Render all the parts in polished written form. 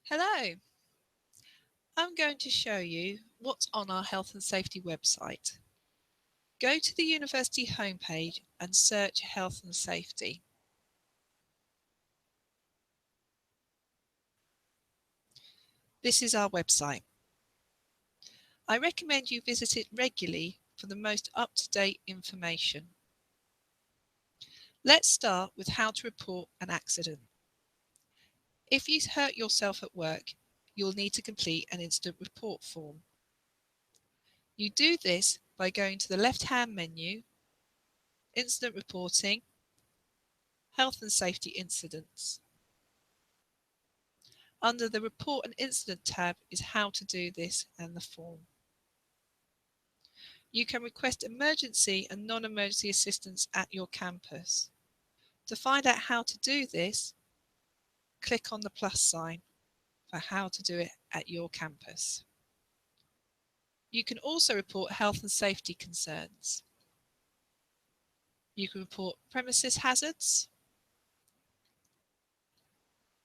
Hello, I'm going to show you what's on our health and safety website. Go to the university homepage and search health and safety. This is our website. I recommend you visit it regularly for the most up-to-date information. Let's start with how to report an accident. If you hurt yourself at work, you'll need to complete an incident report form. You do this by going to the left-hand menu, Incident Reporting, Health and Safety Incidents. Under the Report an Incident tab is how to do this and the form. You can request emergency and non-emergency assistance at your campus. To find out how to do this, click on the plus sign for how to do it at your campus. You can also report health and safety concerns. You can report premises hazards,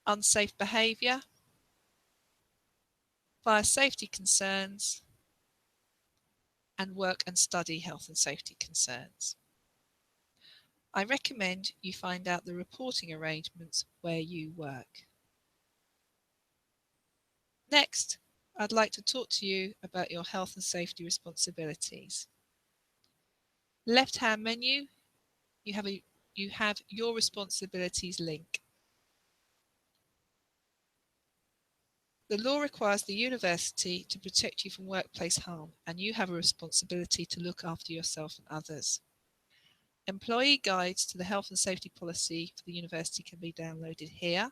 unsafe behaviour, fire safety concerns, and work and study health and safety concerns. I recommend you find out the reporting arrangements where you work. Next, I'd like to talk to you about your health and safety responsibilities. Left-hand menu, you have your responsibilities link. The law requires the university to protect you from workplace harm, and you have a responsibility to look after yourself and others. Employee guides to the health and safety policy for the university can be downloaded here.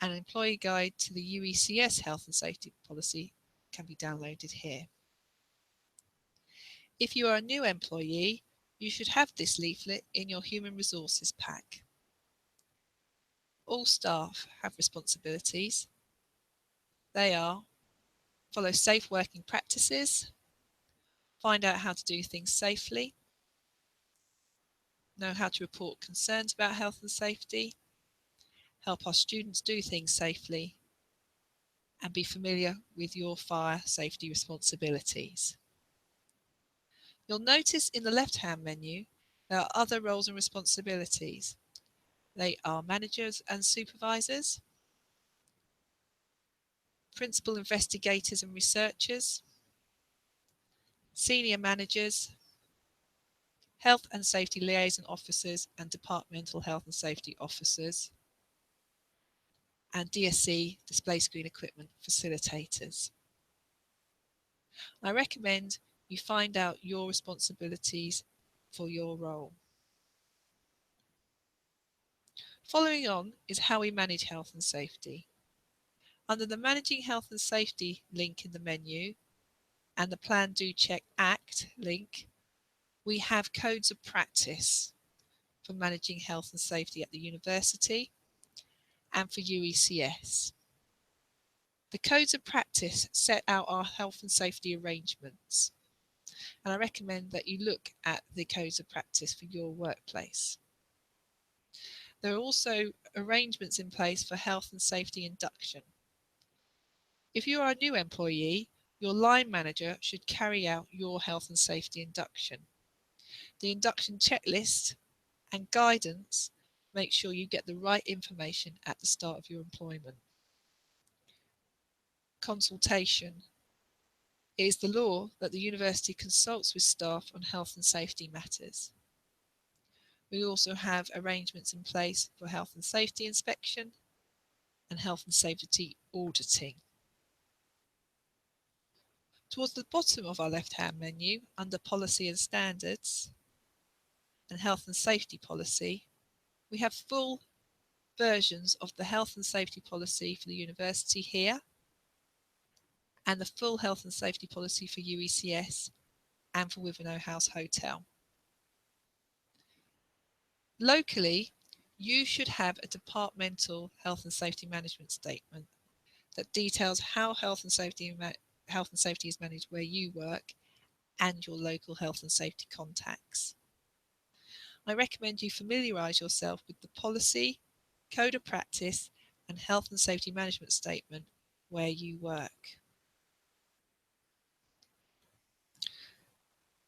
An employee guide to the UECS health and safety policy can be downloaded here. If you are a new employee, you should have this leaflet in your human resources pack. All staff have responsibilities. They are: follow safe working practices, find out how to do things safely, know how to report concerns about health and safety, help our students do things safely, and be familiar with your fire safety responsibilities. You'll notice in the left-hand menu there are other roles and responsibilities. They are managers and supervisors, principal investigators and researchers, senior managers, health and safety liaison officers and departmental health and safety officers, and DSC display screen equipment facilitators. I recommend you find out your responsibilities for your role. Following on is how we manage health and safety. Under the Managing Health and Safety link in the menu and the Plan Do Check Act link, we have codes of practice for managing health and safety at the university and for UECS. The codes of practice set out our health and safety arrangements, and I recommend that you look at the codes of practice for your workplace. There are also arrangements in place for health and safety induction. If you are a new employee, your line manager should carry out your health and safety induction. The induction checklist and guidance make sure you get the right information at the start of your employment. Consultation. It is the law that the university consults with staff on health and safety matters. We also have arrangements in place for health and safety inspection and health and safety auditing. Towards the bottom of our left-hand menu, under Policy and Standards and Health and Safety Policy, we have full versions of the health and safety policy for the university here and the full health and safety policy for UECS and for Wivenhoe House Hotel. Locally, you should have a departmental health and safety management statement that details how health and safety is managed where you work and your local health and safety contacts. I recommend you familiarise yourself with the policy, code of practice and health and safety management statement where you work.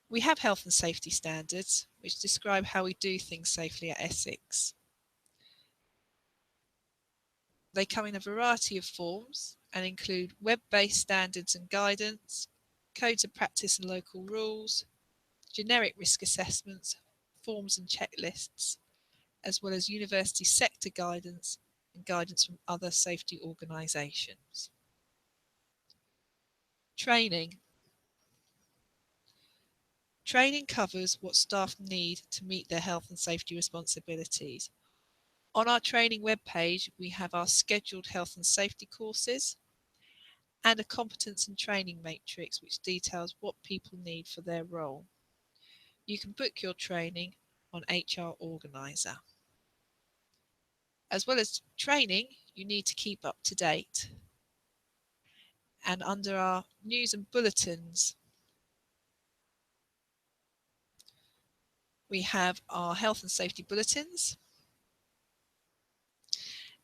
We have health and safety standards which describe how we do things safely at Essex. They come in a variety of forms and include web-based standards and guidance, codes of practice and local rules, generic risk assessments, forms and checklists, as well as university sector guidance and guidance from other safety organisations. Training. Training covers what staff need to meet their health and safety responsibilities. On our training webpage, we have our scheduled health and safety courses and a competence and training matrix which details what people need for their role. You can book your training on HR Organiser. As well as training, you need to keep up to date. And under our news and bulletins, we have our health and safety bulletins.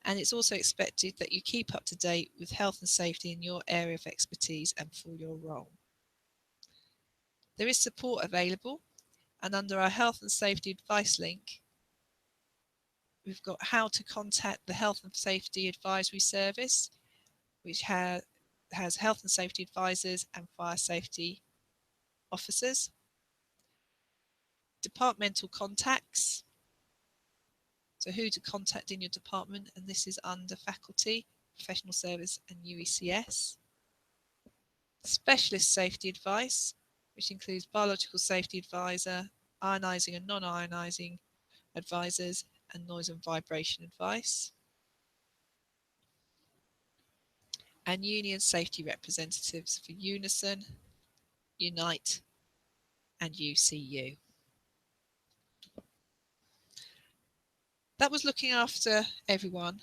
And it's also expected that you keep up to date with health and safety in your area of expertise and for your role. There is support available, and under our health and safety advice link, we've got how to contact the Health and Safety Advisory Service, which has health and safety advisors and fire safety officers. Departmental contacts, so who to contact in your department, and this is under faculty, professional service and UECS. Specialist safety advice, which includes biological safety advisor, ionising and non-ionising advisors, and noise and vibration advice. And union safety representatives for Unison, Unite and UCU. That was looking after everyone,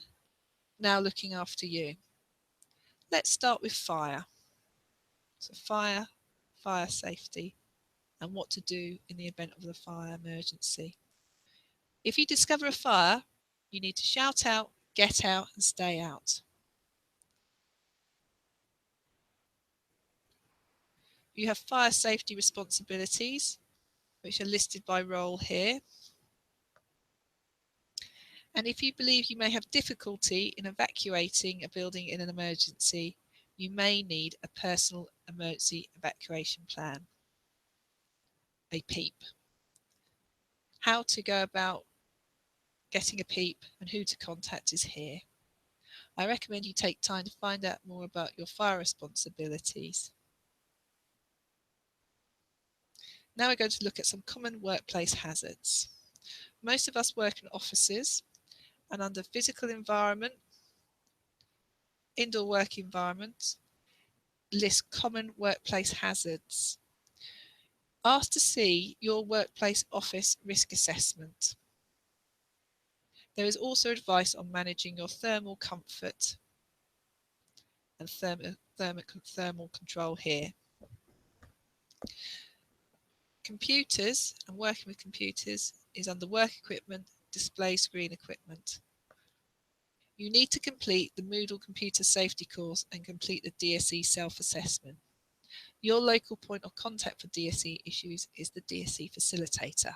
now looking after you. Let's start with fire. So fire safety, and what to do in the event of the fire emergency. If you discover a fire, you need to shout out, get out and stay out. You have fire safety responsibilities, which are listed by role here. And if you believe you may have difficulty in evacuating a building in an emergency, you may need a personal emergency evacuation plan, a PEEP. How to go about getting a PEEP and who to contact is here. I recommend you take time to find out more about your fire responsibilities. Now we're going to look at some common workplace hazards. Most of us work in offices, and under physical environment, indoor work environment, list common workplace hazards. Ask to see your workplace office risk assessment. There is also advice on managing your thermal comfort and thermal control here. Computers and working with computers is under work equipment, display screen equipment. You need to complete the Moodle computer safety course and complete the DSE self-assessment. Your local point of contact for DSE issues is the DSE facilitator.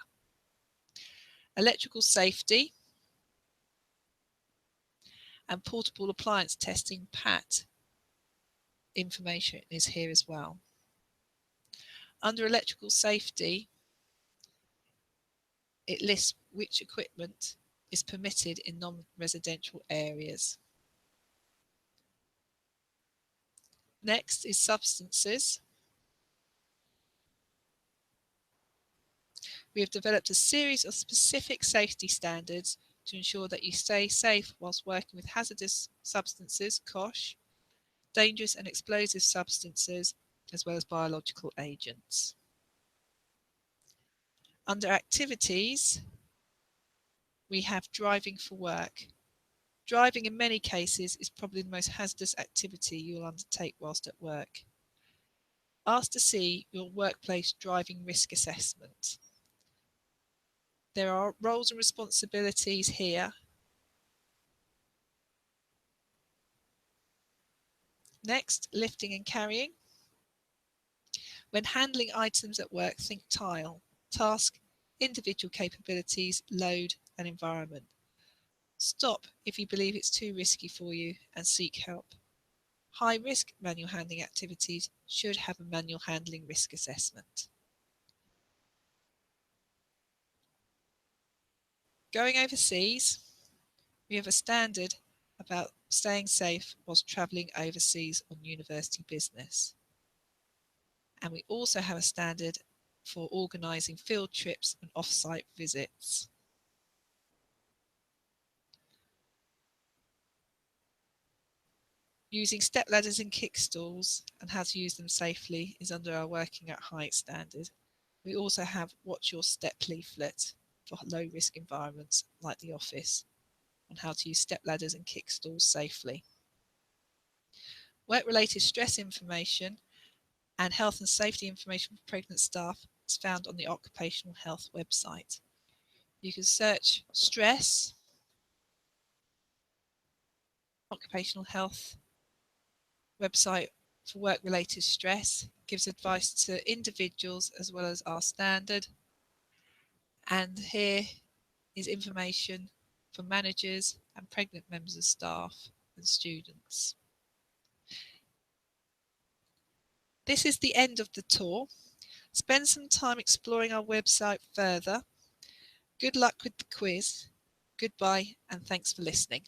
Electrical safety and portable appliance testing, PAT, information is here as well. Under electrical safety, it lists which equipment is permitted in non-residential areas. Next is substances. We have developed a series of specific safety standards to ensure that you stay safe whilst working with hazardous substances, COSH, dangerous and explosive substances, as well as biological agents. Under activities, we have driving for work. Driving in many cases is probably the most hazardous activity you'll undertake whilst at work. Ask to see your workplace driving risk assessment. There are roles and responsibilities here. Next, lifting and carrying. When handling items at work, think tile, task, individual capabilities, load, and environment. Stop if you believe it's too risky for you and seek help. High-risk manual handling activities should have a manual handling risk assessment. Going overseas, we have a standard about staying safe whilst travelling overseas on university business. And we also have a standard for organising field trips and off-site visits. Using step ladders and kick stools and how to use them safely is under our working at height standard. We also have Watch Your Step leaflet for low risk environments like the office on how to use step ladders and kick stools safely. Work-related stress information and health and safety information for pregnant staff is found on the Occupational Health website. You can search stress, Occupational Health website for work-related stress, gives advice to individuals as well as our standard. And here is information for managers and pregnant members of staff and students. This is the end of the tour. Spend some time exploring our website further. Good luck with the quiz. Goodbye and thanks for listening.